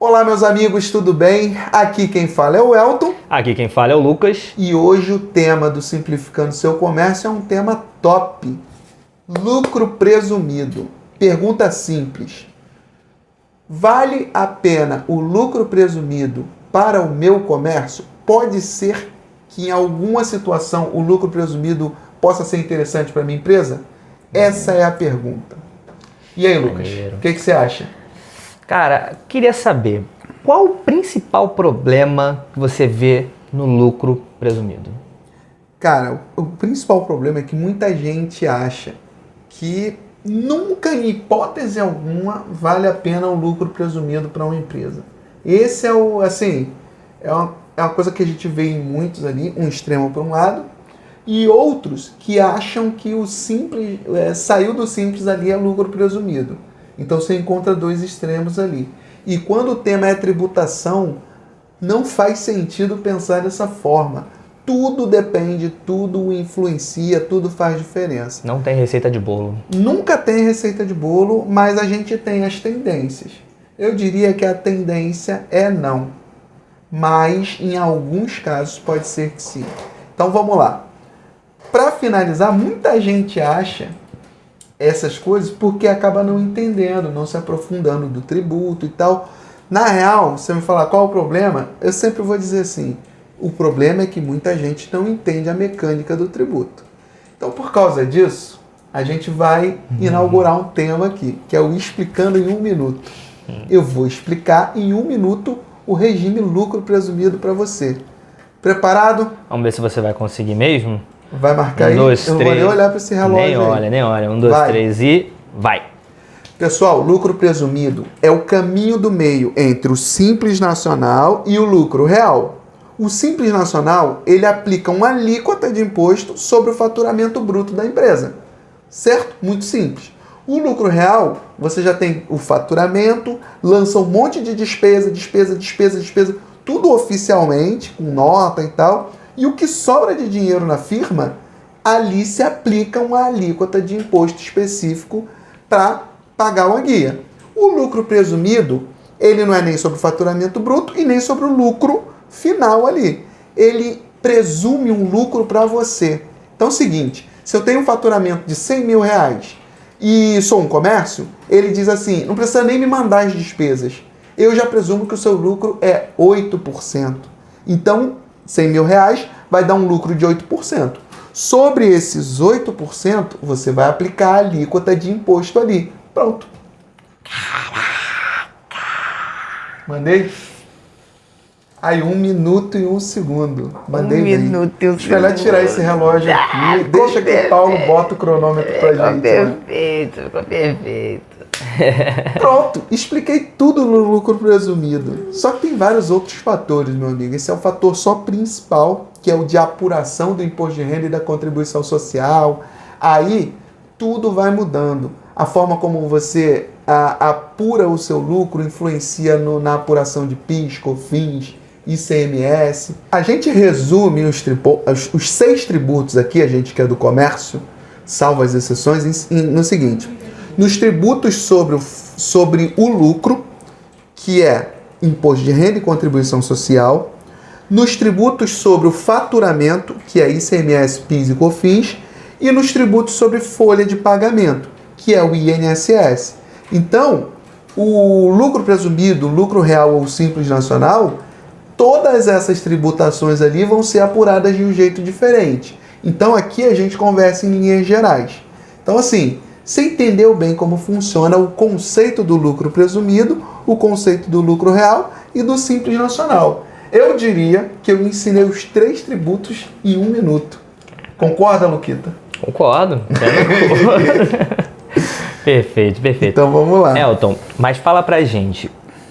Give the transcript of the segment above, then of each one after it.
Olá, meus amigos, tudo bem? Aqui quem fala é o Elton. Aqui quem fala é o Lucas. E hoje o tema do Simplificando Seu Comércio é um tema top. Lucro presumido. Pergunta simples. Vale a pena o lucro presumido para o meu comércio? Pode ser que em alguma situação o lucro presumido possa ser interessante para a minha empresa? Essa é a pergunta. E aí, Lucas, o que você acha? Cara, queria saber, qual o principal problema que você vê no lucro presumido? Cara, o principal problema é que muita gente acha que nunca, em hipótese alguma, vale a pena o lucro presumido para uma empresa. Esse é o, assim, é uma coisa que a gente vê em muitos ali, um extremo para um lado, e outros que acham que o simples, saiu do simples ali é lucro presumido. Então você encontra dois extremos ali. E quando o tema é tributação, não faz sentido pensar dessa forma. Tudo depende, tudo influencia, tudo faz diferença. Não tem receita de bolo. Nunca tem receita de bolo, mas a gente tem as tendências. Eu diria que a tendência é não. Mas em alguns casos pode ser que sim. Então vamos lá. Para finalizar, muita gente acha essas coisas porque acaba não entendendo, não se aprofundando do tributo e tal. Na real, você me falar qual é o problema, eu sempre vou dizer assim, o problema é que muita gente não entende a mecânica do tributo. Então, por causa disso, a gente vai inaugurar um tema aqui, que é o Explicando em 1 Minuto. Eu vou explicar em 1 minuto o regime lucro presumido para você. Preparado? Vamos ver se você vai conseguir mesmo? Vai marcar aí? 2, 3. Eu não vou nem olhar para esse relógio aí. Nem olha. 1, 2, 3 e vai. Pessoal, lucro presumido é o caminho do meio entre o Simples Nacional e o lucro real. O Simples Nacional, ele aplica uma alíquota de imposto sobre o faturamento bruto da empresa. Certo? Muito simples. O lucro real, você já tem o faturamento, lança um monte de despesa, tudo oficialmente, com nota e tal. E o que sobra de dinheiro na firma, ali se aplica uma alíquota de imposto específico para pagar uma guia. O lucro presumido, ele não é nem sobre o faturamento bruto e nem sobre o lucro final ali. Ele presume um lucro para você. Então é o seguinte, se eu tenho um faturamento de 100 mil reais e sou um comércio, ele diz assim, não precisa nem me mandar as despesas. Eu já presumo que o seu lucro é 8%. Então, 100 mil reais vai dar um lucro de 8%. Sobre esses 8%, você vai aplicar a alíquota de imposto ali. Pronto. Caraca! Mandei? Aí, 1 minuto e 1 segundo. Mandei bem. 1 minuto e 1 segundo. Melhor tirar esse relógio aqui. Deixa que o Paulo bota o cronômetro pra gente. Ficou perfeito. Pronto, expliquei tudo no lucro presumido. Só que tem vários outros fatores, meu amigo. Esse é o fator só principal, que é o de apuração do imposto de renda e da contribuição social. Aí, tudo vai mudando. A forma como você apura o seu lucro influencia na apuração de PIS, COFINS, ICMS. A gente resume os 6 tributos aqui, a gente que é do comércio, salvo as exceções, no seguinte. Nos tributos sobre o lucro, que é imposto de renda e contribuição social, nos tributos sobre o faturamento, que é ICMS, PIS e COFINS, e nos tributos sobre folha de pagamento, que é o INSS. Então, o lucro presumido, o lucro real ou simples nacional, todas essas tributações ali vão ser apuradas de um jeito diferente. Então, aqui a gente conversa em linhas gerais. Então, assim, você entendeu bem como funciona o conceito do lucro presumido, o conceito do lucro real e do simples nacional. Eu diria que eu ensinei os 3 tributos em 1 minuto. Concorda, Luquita? Concordo. Perfeito. Então vamos lá. Elton, mas fala pra gente,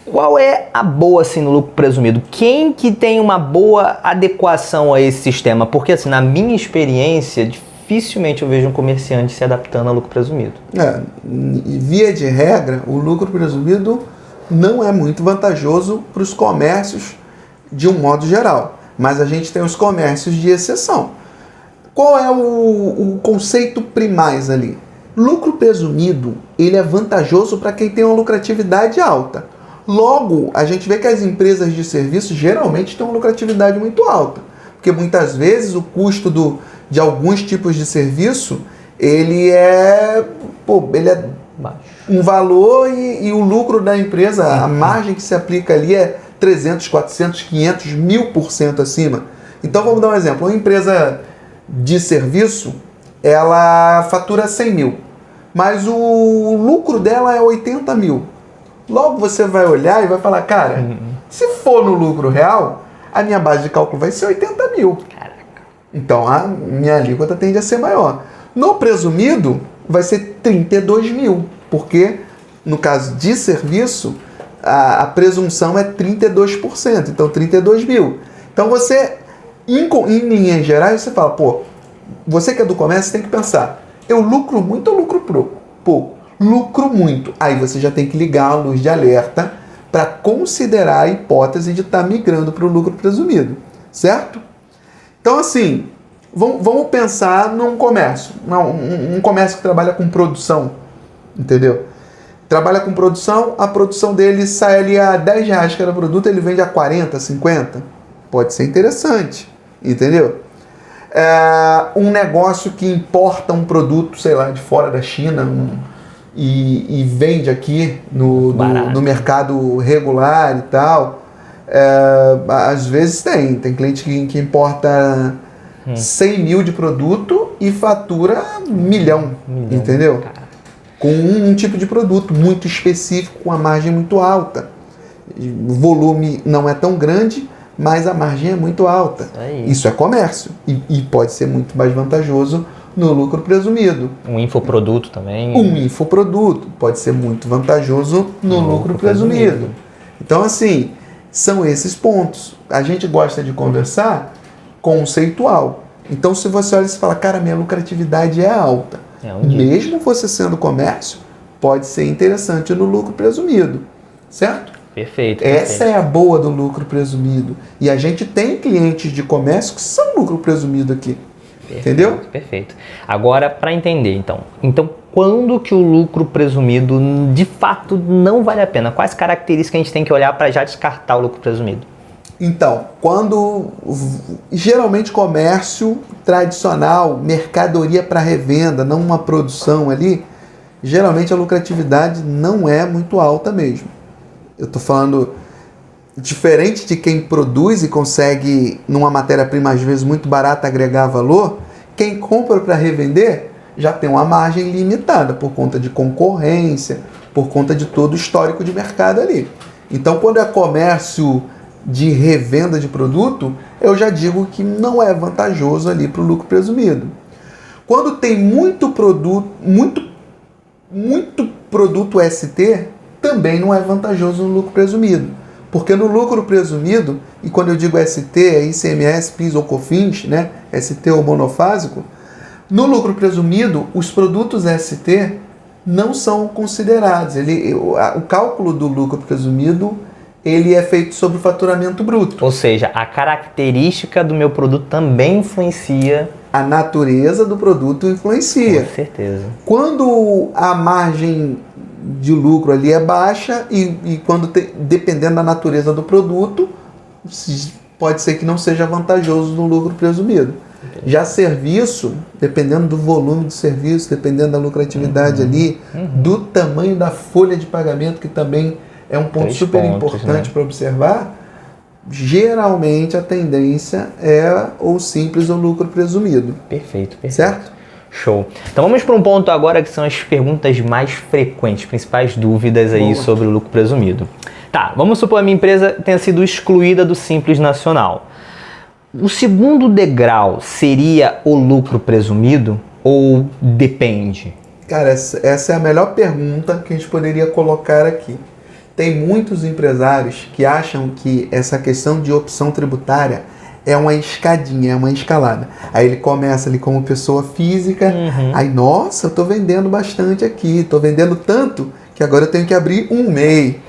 qual é a boa assim no lucro presumido? Quem que tem uma boa adequação a esse sistema? Porque assim, na minha experiência, dificilmente eu vejo um comerciante se adaptando ao lucro presumido. Via de regra, o lucro presumido não é muito vantajoso para os comércios de um modo geral, mas a gente tem os comércios de exceção. Qual é o conceito primais ali? Lucro presumido, ele é vantajoso para quem tem uma lucratividade alta. Logo, a gente vê que as empresas de serviço geralmente têm uma lucratividade muito alta, porque muitas vezes o custo de alguns tipos de serviço, ele é Baixo. um valor e o lucro da empresa, a margem que se aplica ali é 300, 400, 500, 1000% acima. Então vamos dar um exemplo, uma empresa de serviço, ela fatura 100 mil, mas o lucro dela é 80 mil. Logo você vai olhar e vai falar, cara, se for no lucro real, a minha base de cálculo vai ser 80 mil. Caraca. Então a minha alíquota tende a ser maior. No presumido, vai ser 32 mil, porque no caso de serviço, a presunção é 32%, então 32 mil. Então você, em linhas gerais, você fala, pô, você que é do comércio tem que pensar, eu lucro muito ou lucro pouco? Lucro muito. Aí você já tem que ligar a luz de alerta para considerar a hipótese de estar migrando para o lucro presumido, certo? Então assim, vamos pensar num comércio, um comércio que trabalha com produção, entendeu? Trabalha com produção, a produção dele sai ali a 10 reais cada produto, ele vende a 40, 50. Pode ser interessante, entendeu? Um negócio que importa um produto, sei lá, de fora da China e vende aqui no mercado regular e tal. Às vezes tem cliente que importa 100 mil de produto e fatura 1 milhão, entendeu? Cara. Com um tipo de produto muito específico, com a margem muito alta. O volume não é tão grande, mas a margem é muito alta. Isso é comércio e pode ser muito mais vantajoso no lucro presumido. Um infoproduto também. Um infoproduto pode ser muito vantajoso no lucro presumido. Então, assim, são esses pontos. A gente gosta de conversar conceitual. Então, se você olha e fala, cara, minha lucratividade é alta. Mesmo você sendo comércio, pode ser interessante no lucro presumido, certo? Perfeito. Essa é a boa do lucro presumido. E a gente tem clientes de comércio que são lucro presumido aqui. Perfeito, entendeu? Perfeito. Agora, para entender, então, quando que o lucro presumido de fato não vale a pena? Quais características a gente tem que olhar para já descartar o lucro presumido? Então, quando geralmente comércio tradicional, mercadoria para revenda, não uma produção ali, geralmente a lucratividade não é muito alta mesmo. Eu estou falando diferente de quem produz e consegue, numa matéria-prima às vezes muito barata, agregar valor, quem compra para revender já tem uma margem limitada por conta de concorrência, por conta de todo o histórico de mercado ali. Então, quando é comércio de revenda de produto, eu já digo que não é vantajoso ali para o lucro presumido. Quando tem muito produto ST, também não é vantajoso no lucro presumido. Porque no lucro presumido, e quando eu digo ST, é ICMS, PIS ou COFINS, né? ST ou monofásico, no lucro presumido, os produtos ST não são considerados. O cálculo do lucro presumido, ele é feito sobre o faturamento bruto. Ou seja, a característica do meu produto também influencia. A natureza do produto influencia. Com certeza. Quando a margem de lucro ali é baixa e quando dependendo da natureza do produto, pode ser que não seja vantajoso no lucro presumido. Entendi. Já serviço, dependendo do volume de serviço, dependendo da lucratividade ali, do tamanho da folha de pagamento, que também é um ponto super importante, né, para observar, geralmente a tendência é ou simples ou lucro presumido. Perfeito. Certo? Show. Então vamos para um ponto agora que são as perguntas mais frequentes, principais dúvidas aí sobre o lucro presumido. Tá, vamos supor que a minha empresa tenha sido excluída do Simples Nacional. O segundo degrau seria o lucro presumido ou depende? Cara, essa é a melhor pergunta que a gente poderia colocar aqui. Tem muitos empresários que acham que essa questão de opção tributária é uma escadinha, é uma escalada. Aí ele começa ali como pessoa física, aí, nossa, eu tô vendendo bastante aqui, tô vendendo tanto que agora eu tenho que abrir um MEI.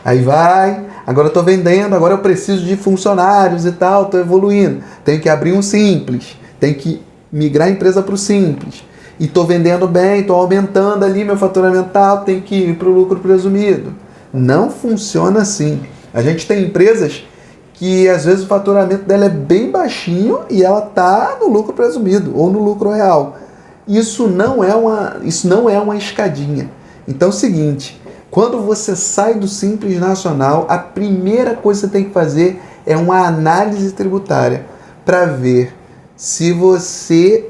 Aí vai, agora eu tô vendendo, agora eu preciso de funcionários e tal, tô evoluindo. Tenho que abrir um Simples, tenho que migrar a empresa para o Simples. E tô vendendo bem, tô aumentando ali meu faturamento, tenho que ir pro lucro presumido. Não funciona assim. A gente tem empresas que às vezes o faturamento dela é bem baixinho e ela está no lucro presumido ou no lucro real. Isso não é uma escadinha. Então é o seguinte, quando você sai do Simples Nacional, a primeira coisa que você tem que fazer é uma análise tributária para ver se você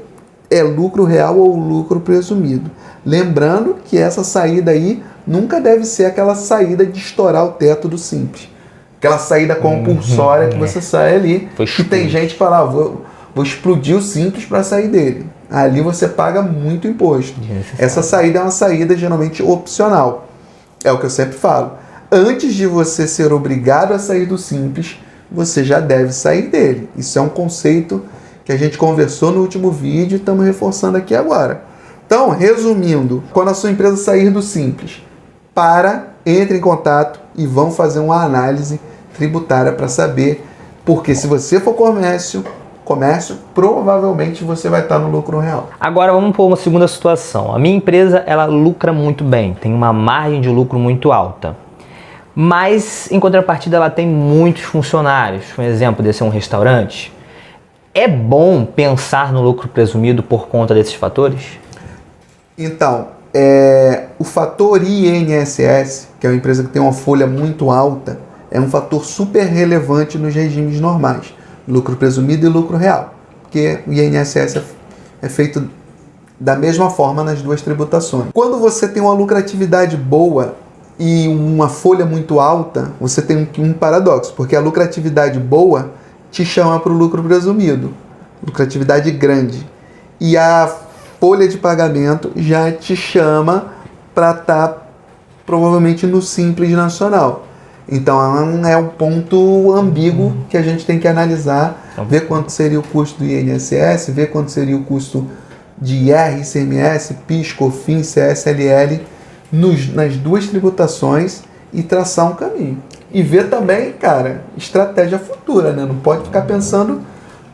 é lucro real ou lucro presumido. Lembrando que essa saída aí nunca deve ser aquela saída de estourar o teto do Simples. Aquela saída compulsória que você sai ali. Que tem gente que fala, vou explodir o Simples para sair dele. Ali você paga muito imposto. Essa saída é uma saída geralmente opcional. É o que eu sempre falo. Antes de você ser obrigado a sair do Simples, você já deve sair dele. Isso é um conceito que a gente conversou no último vídeo e estamos reforçando aqui agora. Então, resumindo, quando a sua empresa sair do Simples, entre em contato e vão fazer uma análise tributária para saber, porque se você for comércio, provavelmente você vai estar no lucro real. Agora vamos para uma segunda situação. A minha empresa, ela lucra muito bem, tem uma margem de lucro muito alta. Mas, em contrapartida, ela tem muitos funcionários. Um exemplo desse é um restaurante. É bom pensar no lucro presumido por conta desses fatores? Então, o fator INSS, que é uma empresa que tem uma folha muito alta, é um fator super relevante nos regimes normais. Lucro presumido e lucro real. Porque o INSS é feito da mesma forma nas duas tributações. Quando você tem uma lucratividade boa e uma folha muito alta, você tem um paradoxo, porque a lucratividade boa te chama para o lucro presumido, lucratividade grande, e a folha de pagamento já te chama para estar provavelmente no Simples Nacional. Então é um ponto ambíguo que a gente tem que analisar, ver quanto seria o custo do INSS, ver quanto seria o custo de IR, ICMS, PIS, COFINS, CSLL nas duas tributações e traçar um caminho. E ver também, cara, estratégia futura, né? Não pode ficar pensando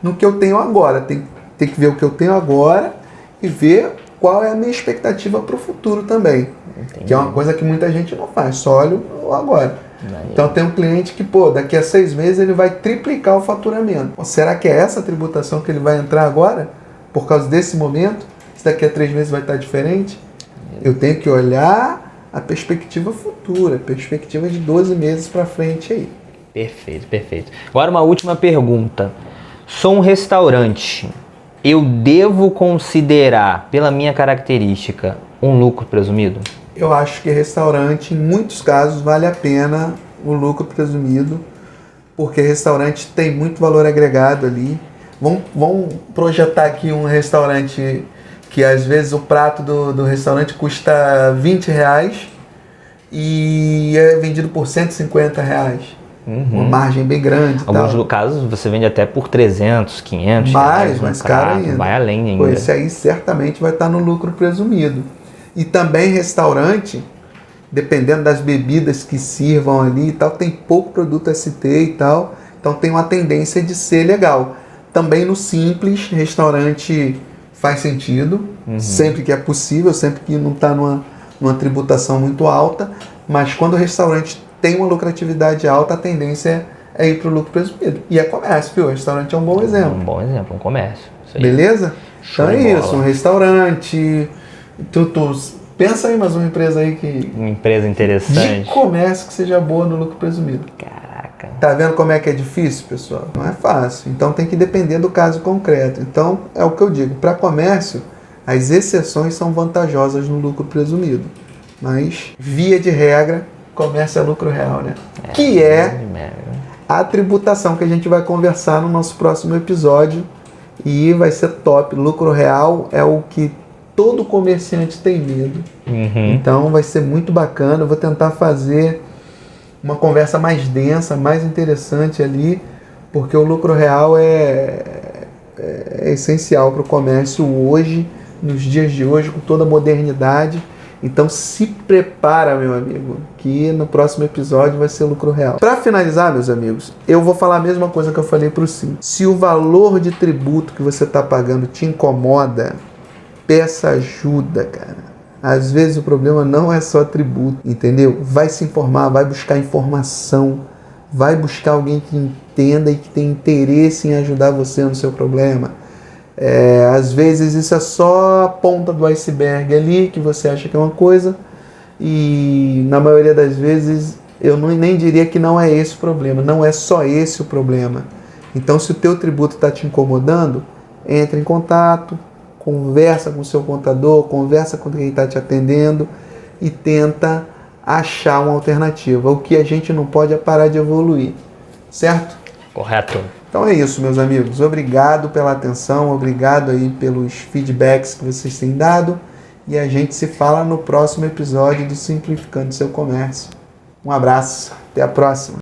no que eu tenho agora. Tem que ver o que eu tenho agora e ver qual é a minha expectativa para o futuro também. Entendi. Que é uma coisa que muita gente não faz, só olha o agora. Então tem um cliente que, daqui a 6 meses ele vai triplicar o faturamento. Será que é essa tributação que ele vai entrar agora? Por causa desse momento? Se daqui a 3 meses vai estar diferente? Eu tenho que olhar a perspectiva futura, perspectiva de 12 meses para frente aí. Perfeito, perfeito. Agora uma última pergunta. Sou um restaurante. Eu devo considerar, pela minha característica, um lucro presumido? Eu acho que restaurante, em muitos casos, vale a pena o lucro presumido, porque restaurante tem muito valor agregado ali. Vamos projetar aqui um restaurante que às vezes o prato do restaurante custa R$20 e é vendido por R$150. Uma margem bem grande. Alguns casos você vende até por 300, 500 mais caro ainda. Vai além ainda. Esse aí certamente vai estar no lucro presumido. E também restaurante, dependendo das bebidas que sirvam ali e tal, tem pouco produto ST e tal, então tem uma tendência de ser legal. Também no Simples, restaurante faz sentido, sempre que é possível, sempre que não está numa tributação muito alta, mas quando o restaurante tem uma lucratividade alta, a tendência é ir para o lucro presumido. E é comércio, viu? O restaurante é um bom exemplo. Um bom exemplo, um comércio. Isso aí. Beleza? Show então é de isso, bola. um restaurante. Tu pensa aí mais uma empresa aí que... Uma empresa interessante. De comércio que seja boa no lucro presumido. Caraca. Tá vendo como é que é difícil, pessoal? Não é fácil. Então tem que depender do caso concreto. Então é o que eu digo. Para comércio, as exceções são vantajosas no lucro presumido. Mas, via de regra, comércio é lucro real, né? Que é a tributação que a gente vai conversar no nosso próximo episódio. E vai ser top. Lucro real é o que todo comerciante tem medo. Então vai ser muito bacana. Eu vou tentar fazer uma conversa mais densa, mais interessante ali, porque o lucro real é essencial para o comércio hoje, nos dias de hoje, com toda a modernidade. Então se prepara, meu amigo, que no próximo episódio vai ser lucro real. Para finalizar, meus amigos, eu vou falar a mesma coisa que eu falei para o Sim. Se o valor de tributo que você está pagando te incomoda, peça ajuda, cara. Às vezes o problema não é só tributo, entendeu? Vai se informar, vai buscar informação, vai buscar alguém que entenda e que tem interesse em ajudar você no seu problema. Às vezes isso é só a ponta do iceberg ali, que você acha que é uma coisa, e na maioria das vezes eu nem diria que não é esse o problema, não é só esse o problema. Então, se o teu tributo está te incomodando, entre em contato, conversa com o seu contador, conversa com quem está te atendendo e tenta achar uma alternativa. O que a gente não pode é parar de evoluir, certo? Correto. Então é isso, meus amigos. Obrigado pela atenção, obrigado aí pelos feedbacks que vocês têm dado e a gente se fala no próximo episódio do Simplificando Seu Comércio. Um abraço, até a próxima.